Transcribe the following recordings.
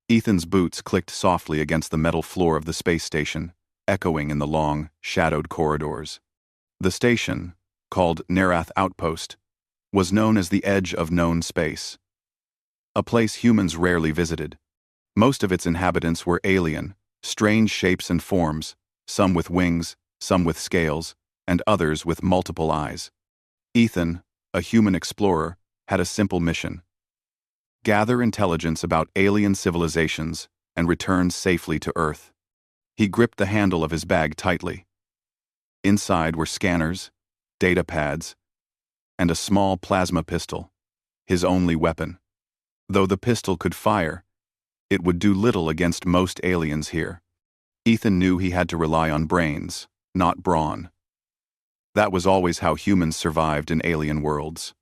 Ethan's boots clicked softly against the metal floor of the space station, echoing in the long, shadowed corridors. The station, called Nerath Outpost, was known as the edge of known space, a place humans rarely visited. Most of its inhabitants were alien, strange shapes and forms, some with wings, some with scales, and others with multiple eyes. Ethan, a human explorer, had a simple mission: gather intelligence about alien civilizations and return safely to Earth. He gripped the handle of his bag tightly. Inside were scanners, data pads, and a small plasma pistol, his only weapon. Though the pistol could fire, it would do little against most aliens here. Ethan knew he had to rely on brains, not brawn. That was always how humans survived in alien worlds.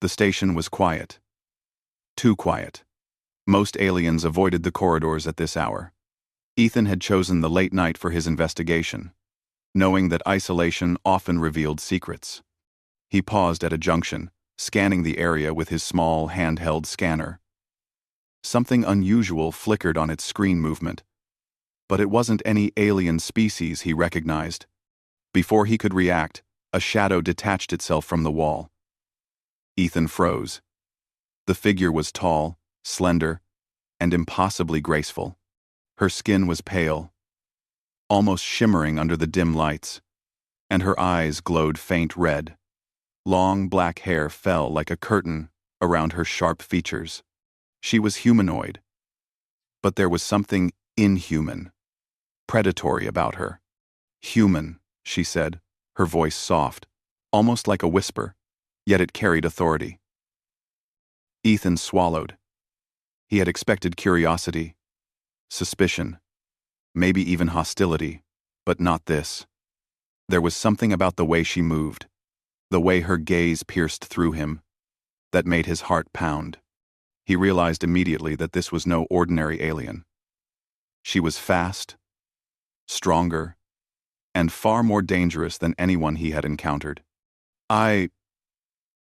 The station was quiet. Too quiet. Most aliens avoided the corridors at this hour. Ethan had chosen the late night for his investigation, knowing that isolation often revealed secrets. He paused at a junction, scanning the area with his small handheld scanner. Something unusual flickered on its screen movement, but it wasn't any alien species he recognized. Before he could react, a shadow detached itself from the wall. Ethan froze. The figure was tall, slender, and impossibly graceful. Her skin was pale, almost shimmering under the dim lights, and her eyes glowed faint red. Long black hair fell like a curtain around her sharp features. She was humanoid, but there was something inhuman, predatory about her. "Human," she said, her voice soft, almost like a whisper, yet it carried authority. Ethan swallowed. He had expected curiosity, suspicion, maybe even hostility, but not this. There was something about the way she moved, the way her gaze pierced through him, that made his heart pound. He realized immediately that this was no ordinary alien. She was fast, stronger, and far more dangerous than anyone he had encountered. I'm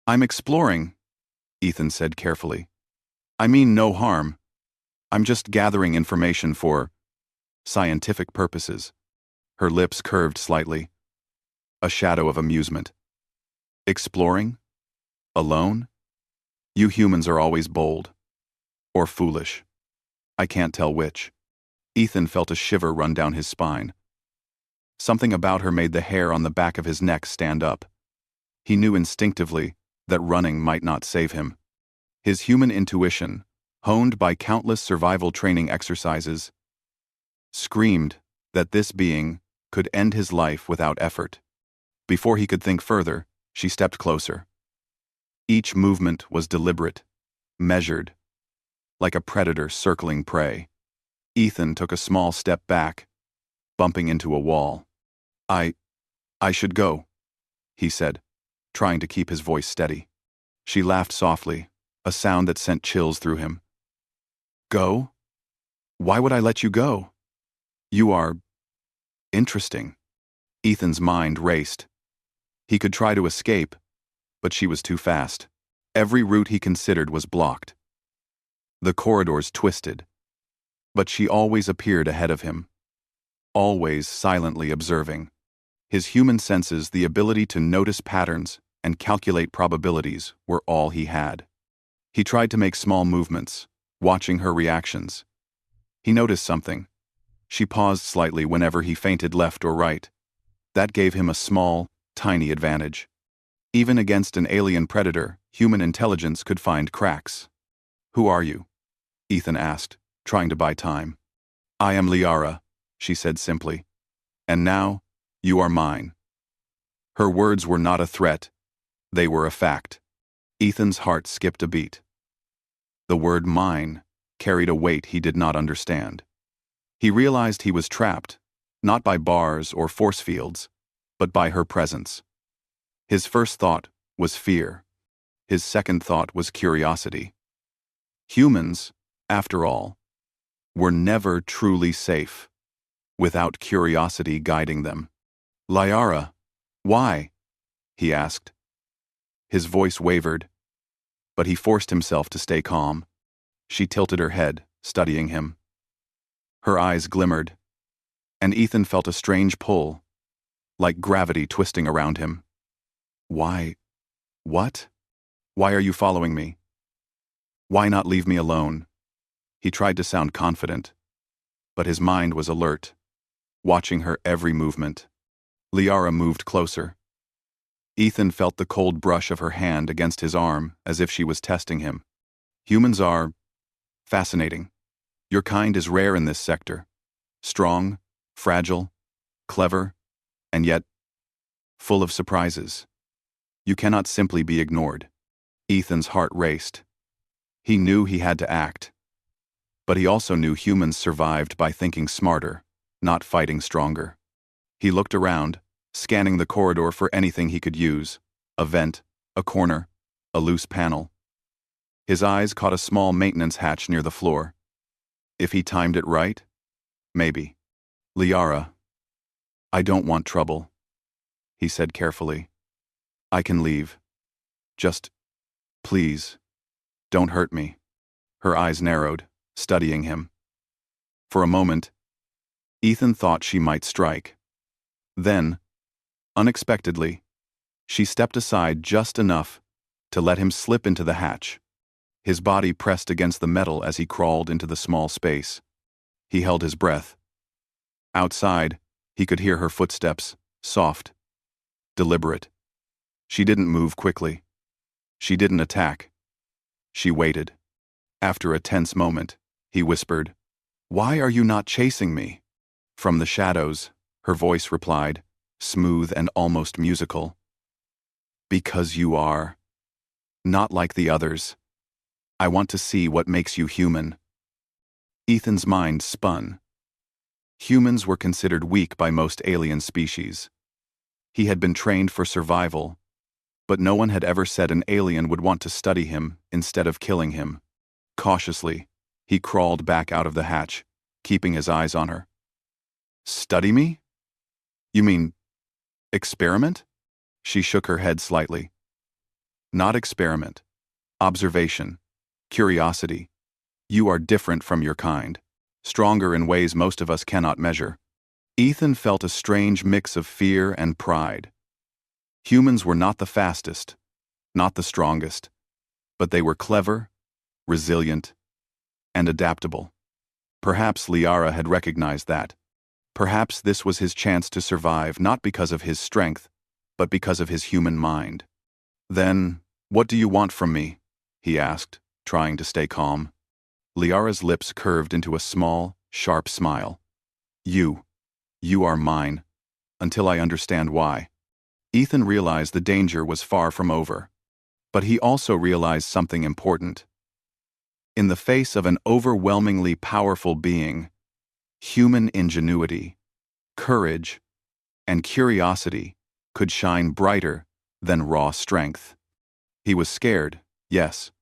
exploring," Ethan said carefully. "I mean no harm. I'm just gathering information for scientific purposes." Her lips curved slightly, a shadow of amusement. "Exploring? Alone? You humans are always bold. Or foolish. I can't tell which." Ethan felt a shiver run down his spine. Something about her made the hair on the back of his neck stand up. He knew instinctively that running might not save him. His human intuition, honed by countless survival training exercises, screamed that this being could end his life without effort. Before he could think further, she stepped closer. Each movement was deliberate, measured, like a predator circling prey. Ethan took a small step back, bumping into a wall. I should go," he said, trying to keep his voice steady. She laughed softly, a sound that sent chills through him. "Go? Why would I let you go? You are interesting." Ethan's mind raced. He could try to escape, but she was too fast. Every route he considered was blocked. The corridors twisted, but she always appeared ahead of him, always silently observing. His human senses, the ability to notice patterns and calculate probabilities, were all he had. He tried to make small movements, watching her reactions. He noticed something. She paused slightly whenever he feinted left or right. That gave him a small, tiny advantage. Even against an alien predator, human intelligence could find cracks. "Who are you?" Ethan asked, trying to buy time. "I am Liara," she said simply. "And now, you are mine." Her words were not a threat. They were a fact. Ethan's heart skipped a beat. The word mine carried a weight he did not understand. He realized he was trapped, not by bars or force fields, but by her presence. His first thought was fear. His second thought was curiosity. Humans, after all, were never truly safe without curiosity guiding them. "Liara, why?" he asked. His voice wavered, but he forced himself to stay calm. She tilted her head, studying him. Her eyes glimmered, and Ethan felt a strange pull, like gravity twisting around him. Why? What? Why are you following me? Why not leave me alone? He tried to sound confident, but his mind was alert, watching her every movement. Liara moved closer. Ethan felt the cold brush of her hand against his arm as if she was testing him. Humans are fascinating. Your kind is rare in this sector. Strong, fragile, clever, and yet full of surprises. You cannot simply be ignored. Ethan's heart raced. He knew he had to act. But he also knew humans survived by thinking smarter, not fighting stronger. He looked around, scanning the corridor for anything he could use: a vent, a corner, a loose panel. His eyes caught a small maintenance hatch near the floor. If he timed it right? Maybe. Liara, I don't want trouble, he said carefully. I can leave. Just, please, don't hurt me. Her eyes narrowed, studying him. For a moment, Ethan thought she might strike. Then, unexpectedly, she stepped aside just enough to let him slip into the hatch. His body pressed against the metal as he crawled into the small space. He held his breath. Outside, he could hear her footsteps, soft, deliberate. She didn't move quickly. She didn't attack. She waited. After a tense moment, he whispered, "Why are you not chasing me?" From the shadows, her voice replied, smooth and almost musical. "Because you are not like the others. I want to see what makes you human." Ethan's mind spun. Humans were considered weak by most alien species. He had been trained for survival, but no one had ever said an alien would want to study him instead of killing him. Cautiously, he crawled back out of the hatch, keeping his eyes on her. "Study me? You mean experiment?" She shook her head slightly. "Not experiment. Observation. Curiosity. You are different from your kind, stronger in ways most of us cannot measure." Ethan felt a strange mix of fear and pride. Humans were not the fastest, not the strongest, but they were clever, resilient, and adaptable. Perhaps Liara had recognized that. Perhaps this was his chance to survive not because of his strength, but because of his human mind. "Then, what do you want from me?" he asked, trying to stay calm. Liara's lips curved into a small, sharp smile. You are mine, until I understand why." Ethan realized the danger was far from over. But he also realized something important. In the face of an overwhelmingly powerful being, human ingenuity, courage, and curiosity could shine brighter than raw strength. He was scared, yes,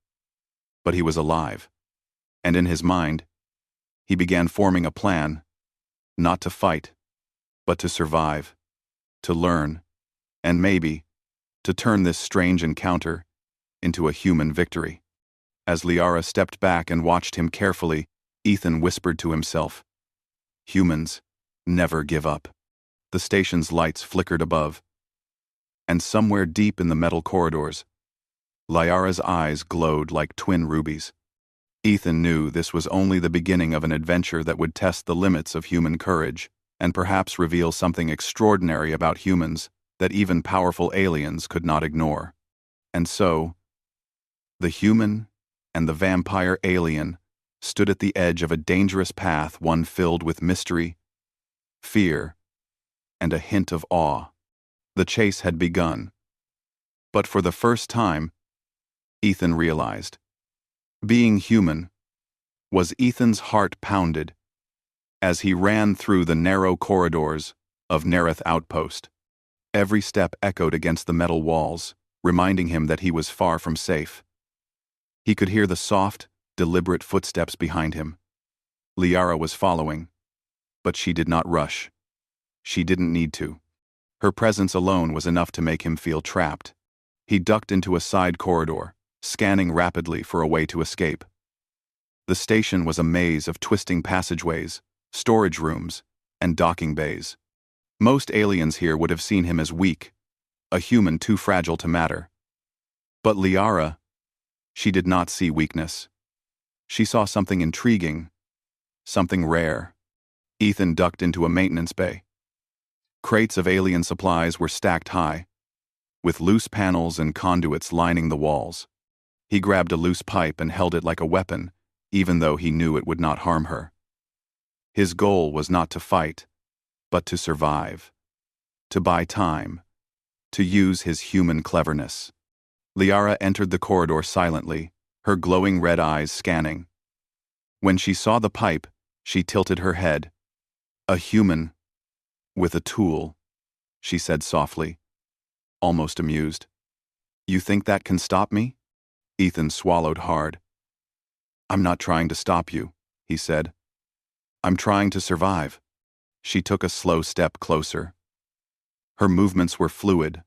but he was alive. And in his mind, he began forming a plan, not to fight, but to survive, to learn, and maybe to turn this strange encounter into a human victory. As Liara stepped back and watched him carefully, Ethan whispered to himself, "Humans never give up." The station's lights flickered above, and somewhere deep in the metal corridors, Liara's eyes glowed like twin rubies. Ethan knew this was only the beginning of an adventure that would test the limits of human courage, and perhaps reveal something extraordinary about humans that even powerful aliens could not ignore. And so, the human and the vampire alien stood at the edge of a dangerous path, one filled with mystery, fear, and a hint of awe. The chase had begun. But for the first time, Ethan realized, being human was Ethan's heart pounded as he ran through the narrow corridors of Nereth Outpost. Every step echoed against the metal walls, reminding him that he was far from safe. He could hear the soft, deliberate footsteps behind him. Liara was following, but she did not rush. She didn't need to. Her presence alone was enough to make him feel trapped. He ducked into a side corridor, scanning rapidly for a way to escape. The station was a maze of twisting passageways, storage rooms, and docking bays. Most aliens here would have seen him as weak, a human too fragile to matter. But Liara, she did not see weakness. She saw something intriguing, something rare. Ethan ducked into a maintenance bay. Crates of alien supplies were stacked high, with loose panels and conduits lining the walls. He grabbed a loose pipe and held it like a weapon, even though he knew it would not harm her. His goal was not to fight, but to survive, to buy time, to use his human cleverness. Liara entered the corridor silently, her glowing red eyes scanning. When she saw the pipe, she tilted her head. "A human, with a tool," she said softly, almost amused. "You think that can stop me?" Ethan swallowed hard. "I'm not trying to stop you," he said. "I'm trying to survive." She took a slow step closer. Her movements were fluid,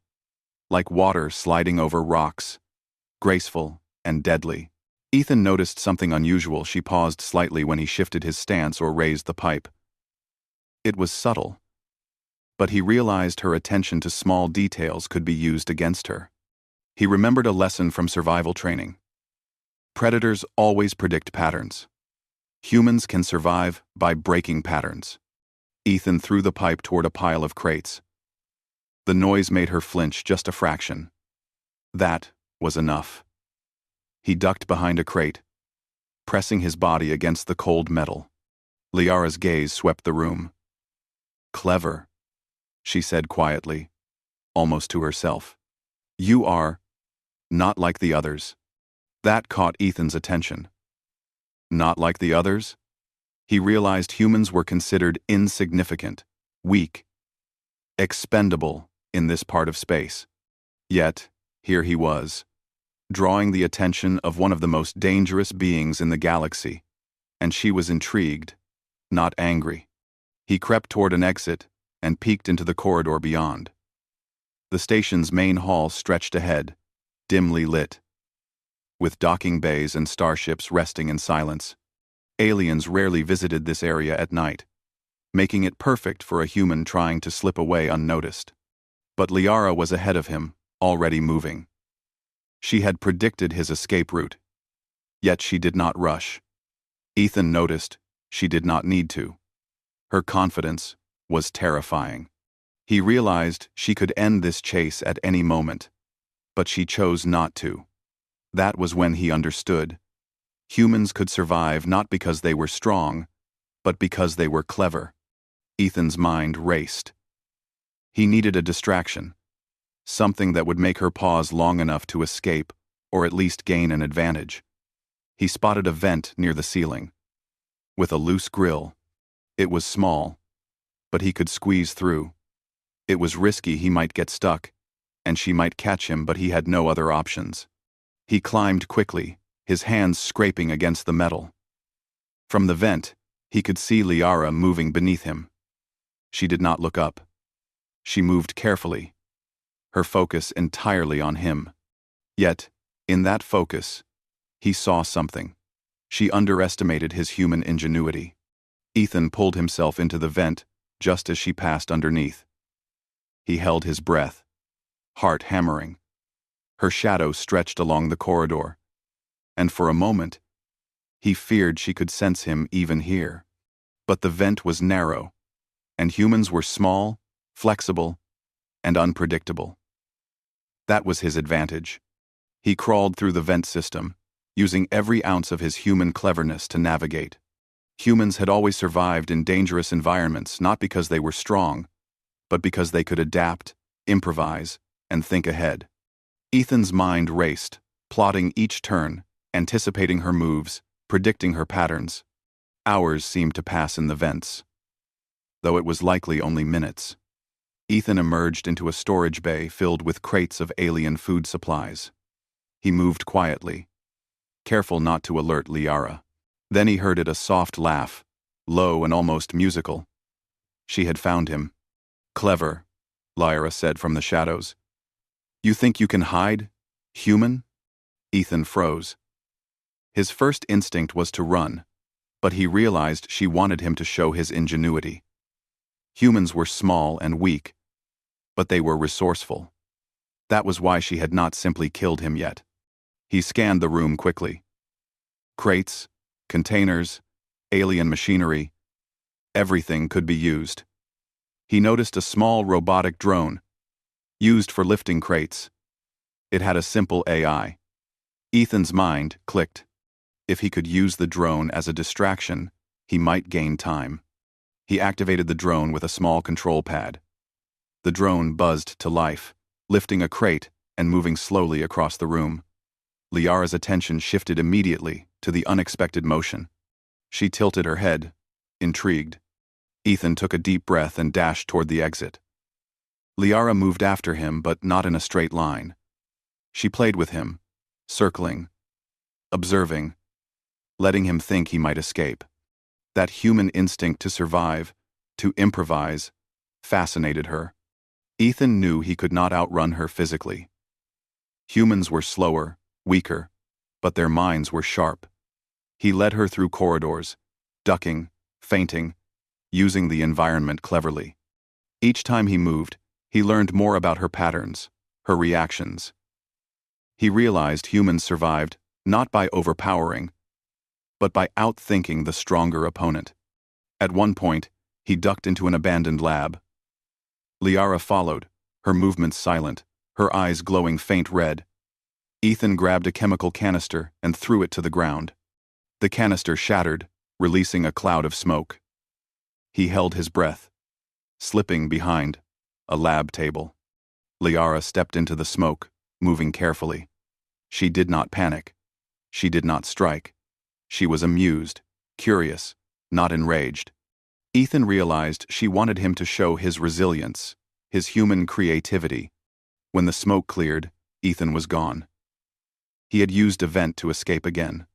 like water sliding over rocks, graceful and deadly. Ethan noticed something unusual. She paused slightly when he shifted his stance or raised the pipe. It was subtle, but he realized her attention to small details could be used against her. He remembered a lesson from survival training. Predators always predict patterns. Humans can survive by breaking patterns. Ethan threw the pipe toward a pile of crates. The noise made her flinch just a fraction. That was enough. He ducked behind a crate, pressing his body against the cold metal. Liara's gaze swept the room. "Clever," she said quietly, almost to herself. "You are not like the others." That caught Ethan's attention. Not like the others? He realized humans were considered insignificant, weak, expendable in this part of space. Yet, here he was, drawing the attention of one of the most dangerous beings in the galaxy, and she was intrigued, not angry. He crept toward an exit and peeked into the corridor beyond. The station's main hall stretched ahead, dimly lit, with docking bays and starships resting in silence. Aliens rarely visited this area at night, making it perfect for a human trying to slip away unnoticed. But Liara was ahead of him, already moving. She had predicted his escape route, yet she did not rush. Ethan noticed she did not need to. Her confidence was terrifying. He realized she could end this chase at any moment, but she chose not to. That was when he understood. Humans could survive not because they were strong, but because they were clever. Ethan's mind raced. He needed a distraction, something that would make her pause long enough to escape, or at least gain an advantage. He spotted a vent near the ceiling, with a loose grill. It was small, but he could squeeze through. It was risky, he might get stuck, and she might catch him, but he had no other options. He climbed quickly, his hands scraping against the metal. From the vent, he could see Liara moving beneath him. She did not look up. She moved carefully, her focus entirely on him. Yet, in that focus, he saw something. She underestimated his human ingenuity. Ethan pulled himself into the vent just as she passed underneath. He held his breath, heart hammering. Her shadow stretched along the corridor, and for a moment, he feared she could sense him even here. But the vent was narrow, and humans were small, flexible, and unpredictable. That was his advantage. He crawled through the vent system, using every ounce of his human cleverness to navigate. Humans had always survived in dangerous environments not because they were strong, but because they could adapt, improvise, and think ahead. Ethan's mind raced, plotting each turn, anticipating her moves, predicting her patterns. Hours seemed to pass in the vents, though it was likely only minutes. Ethan emerged into a storage bay filled with crates of alien food supplies. He moved quietly, careful not to alert Liara. Then he heard a soft laugh, low and almost musical. She had found him. "Clever," Liara said from the shadows. "You think you can hide? Human?" Ethan froze. His first instinct was to run, but he realized she wanted him to show his ingenuity. Humans were small and weak, but they were resourceful. That was why she had not simply killed him yet. He scanned the room quickly. Crates, containers, alien machinery, everything could be used. He noticed a small robotic drone, used for lifting crates. It had a simple AI. Ethan's mind clicked. If he could use the drone as a distraction, he might gain time. He activated the drone with a small control pad. The drone buzzed to life, lifting a crate and moving slowly across the room. Liara's attention shifted immediately to the unexpected motion. She tilted her head, intrigued. Ethan took a deep breath and dashed toward the exit. Liara moved after him, but not in a straight line. She played with him, circling, observing, letting him think he might escape. That human instinct to survive, to improvise, fascinated her. Ethan knew he could not outrun her physically. Humans were slower, weaker, but their minds were sharp. He led her through corridors, ducking, feinting, using the environment cleverly. Each time he moved, he learned more about her patterns, her reactions. He realized humans survived not by overpowering, but by outthinking the stronger opponent. At one point, he ducked into an abandoned lab. Liara followed, her movements silent, her eyes glowing faint red. Ethan grabbed a chemical canister and threw it to the ground. The canister shattered, releasing a cloud of smoke. He held his breath, slipping behind a lab table. Liara stepped into the smoke, moving carefully. She did not panic. She did not strike. She was amused, curious, not enraged. Ethan realized she wanted him to show his resilience, his human creativity. When the smoke cleared, Ethan was gone. He had used a vent to escape again.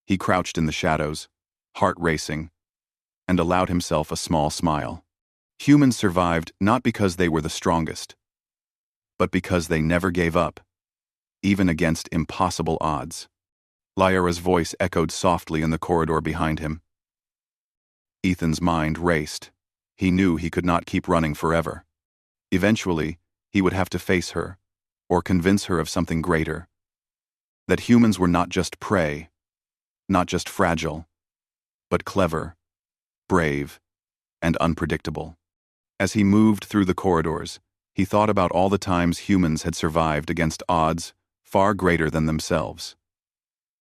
He crouched in the shadows, heart racing, and allowed himself a small smile. Humans survived not because they were the strongest, but because they never gave up, even against impossible odds. Liara's voice echoed softly in the corridor behind him. Ethan's mind raced. He knew he could not keep running forever. Eventually, he would have to face her, or convince her of something greater. That humans were not just prey, not just fragile, but clever, brave, and unpredictable. As he moved through the corridors, he thought about all the times humans had survived against odds far greater than themselves.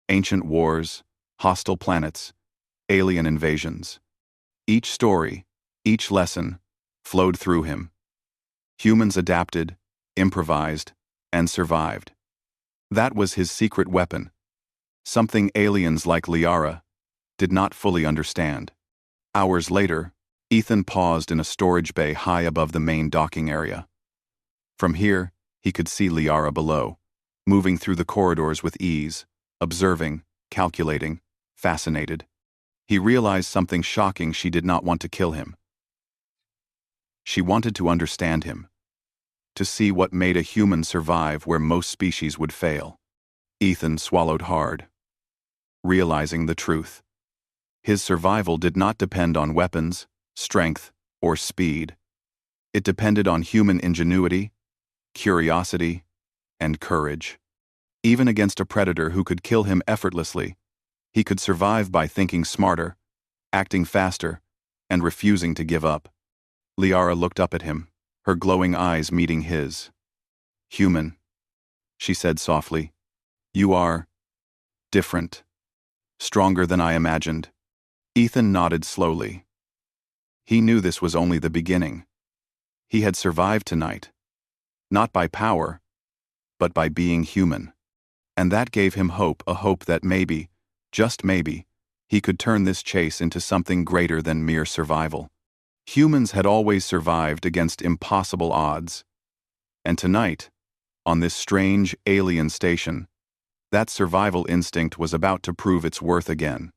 Ancient wars, hostile planets, alien invasions. Each story, each lesson, flowed through him. Humans adapted, improvised, and survived. That was his secret weapon, something aliens like Liara did not fully understand. Hours later, Ethan paused in a storage bay high above the main docking area. From here, he could see Liara below, moving through the corridors with ease, observing, calculating, fascinated. He realized something shocking: she did not want to kill him. She wanted to understand him, to see what made a human survive where most species would fail. Ethan swallowed hard, realizing the truth. His survival did not depend on weapons, strength, or speed. It depended on human ingenuity, curiosity, and courage. Even against a predator who could kill him effortlessly, he could survive by thinking smarter, acting faster, and refusing to give up. Liara looked up at him, her glowing eyes meeting his. "Human," she said softly. "You are different, stronger than I imagined." Ethan nodded slowly. He knew this was only the beginning. He had survived tonight, not by power, but by being human. And that gave him hope, a hope that maybe, just maybe, he could turn this chase into something greater than mere survival. Humans had always survived against impossible odds. And tonight, on this strange alien station, that survival instinct was about to prove its worth again.